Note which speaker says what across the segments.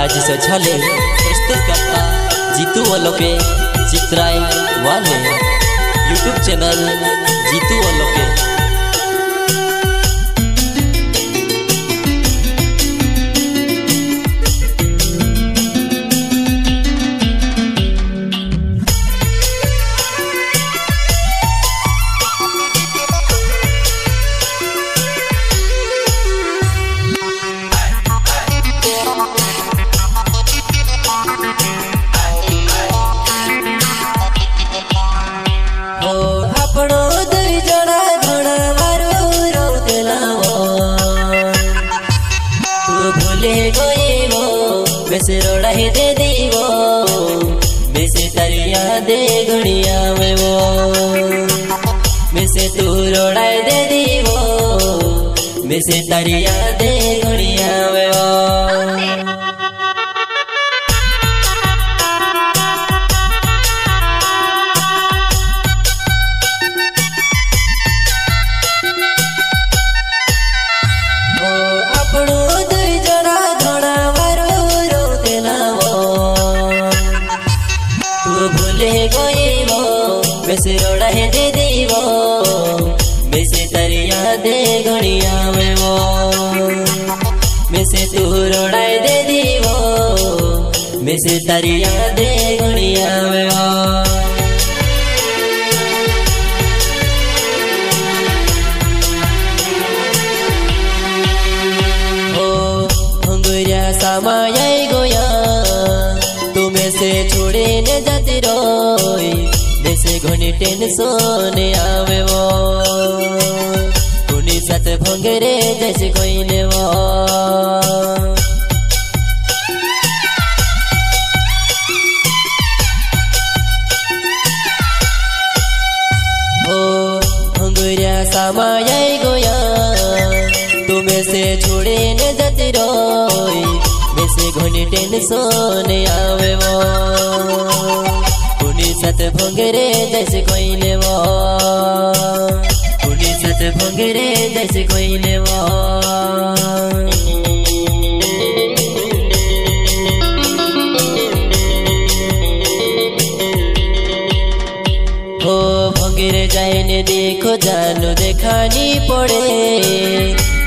Speaker 1: राजेश झाले प्रस्तुत करता जीतू वलोके चित्राय वाले यूट्यूब चैनल जीतू वलोके।
Speaker 2: बेसे रोड़ाई दे दीवो बेसे तरिया दे गुड़िया में वो बेसे तू रोड़ाई दे दीवो बेसे तरिया दे गुड़िया में वो। बेसे रोड़ाई दे दीवो बेसे तरिया दे गुड़िया में वो बेसे तू रोड़ाई दे दीवो बेसे तरिया दे गुड़िया में वो। समाय गोया तुम्हें से छोड़े न जाती रोई जैसे घोनी टेंशन आवे वो उन्हीं साथ भंगरे जैसे कोई ने वो। भंगुरिया समाय गोया तुम्हें से छोड़े न जाती रोई जैसे घोनी टेंशन आवे वो सत भंगरे जैसे कोई ने वो उन्हीं सत भंगरे जैसे कोई ने वो। हो भंगरे जाए ने देखो जानो देखानी पड़े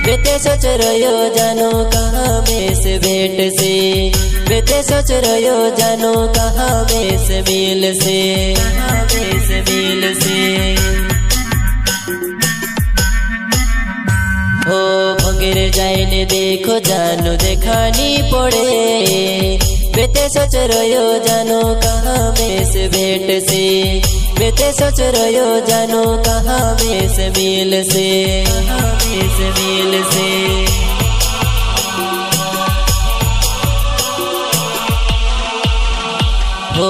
Speaker 2: बेटे सोच रहो जानो कहाँ में से भेंट से बेटे सोच रहो जानो कहाँ में से मिल से कहाँ में से मिल से। हो भंगरे जाए ने देखो जानो देखानी पड़े बेटे सोच रहो जानो कहाँ में से भेंट से बेटे सोच रहो जानो कहाँ में से मिल से कहाँ में से मिल से। हो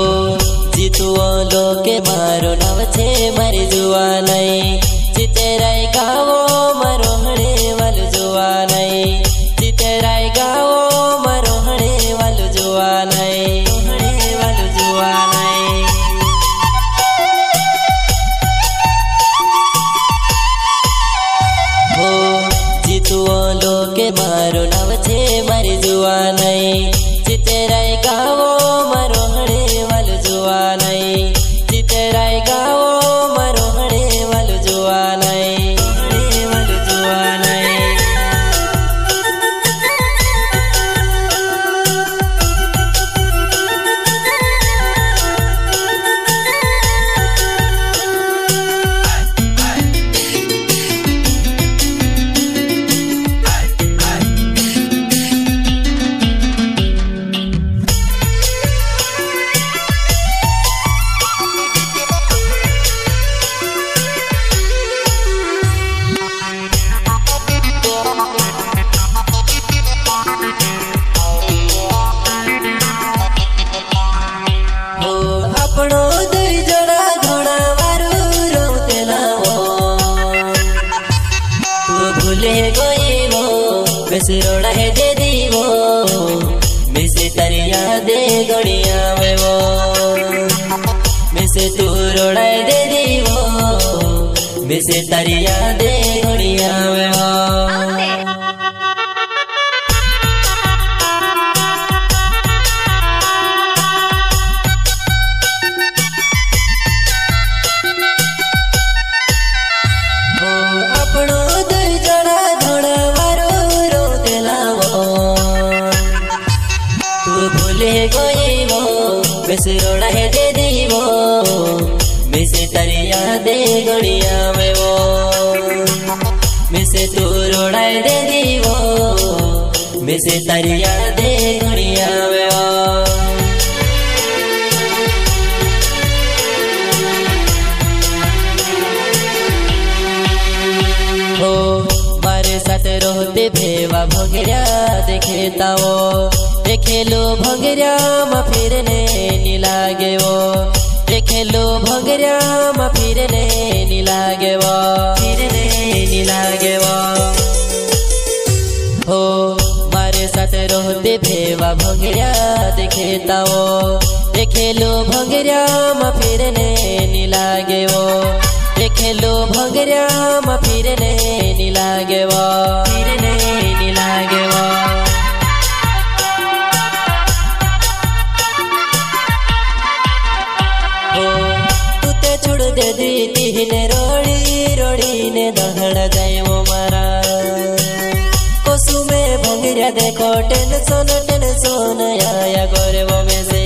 Speaker 2: जीतू लोके मारो नाव छे मारी जुआ नहीं चितेराय गावो मारो हणे वालो जुआ नहीं चितेराय गावो मारो हणे वालो जुआ नहीं हणे वालो जुआ नहीं। हो जीतू लोके मारो नाव छे मारी जुआ नहीं चितेराय गावो मारो हणे वालो जुआ नहीं चितेराय गावो मारो हणे वालो जुआ नहीं हणे वालो जुआ नहीं। बेसे रोड़ाई दे दीवो बेसे तरिया दे गुड़िया में वो बेसे तू रोड़ाई दे दीवो बेसे तरिया दे गुड़िया में वो। मिसे रोड़ाए दे दीवो मिसे तारी यादे गणिया में वो मिसे तू रोड़ाए दे दीवो मिसे तारी यादे गणिया में वो हो मारे साथ रोते भेवा भंगेरा देखेता वो देखे लो भंगेरा मा फिरने नी लागे वो देखे लो भंगेरा मा फिरने नी लागे वो फिरने नी लागे वो हो मारे साथ रोते भेवा भंगेरा देखेता वो देखे लो भंगेरा मा फिरने नी लागे वो देखे लो भंगेरा मा फिरने नी लागे वो फिरने नी लागे वो छोड़ दे दी तीने रोड़ी रोड़ी ने दहड़ जाए वो मारा कोसु में भंगेरा देखो टेंशन आया गोरे वो में से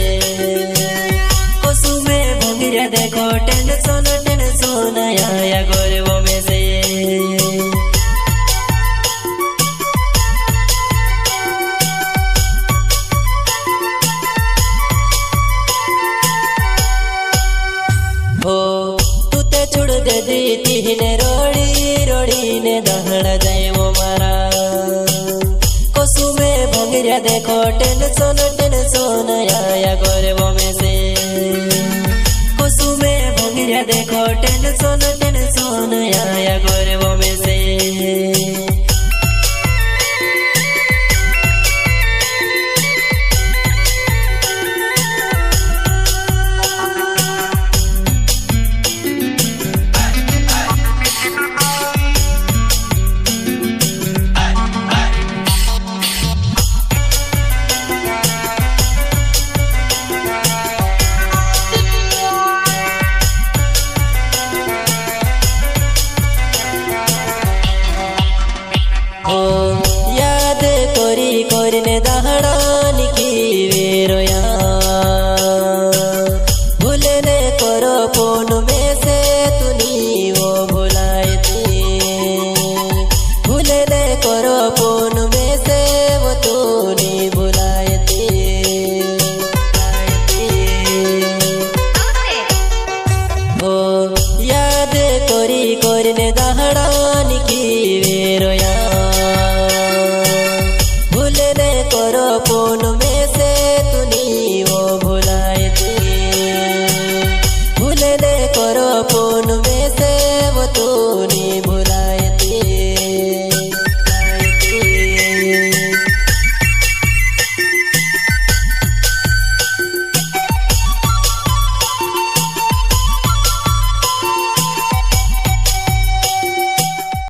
Speaker 2: कोसु में भंगेरा देखो टेंशन आया गोरे वो में से हो तू ते छोड़ दे दी तीने रोड़ी रोड़ी ने दहड़ जाए वो मारा कोसु में भंगेरा देखो टेंशन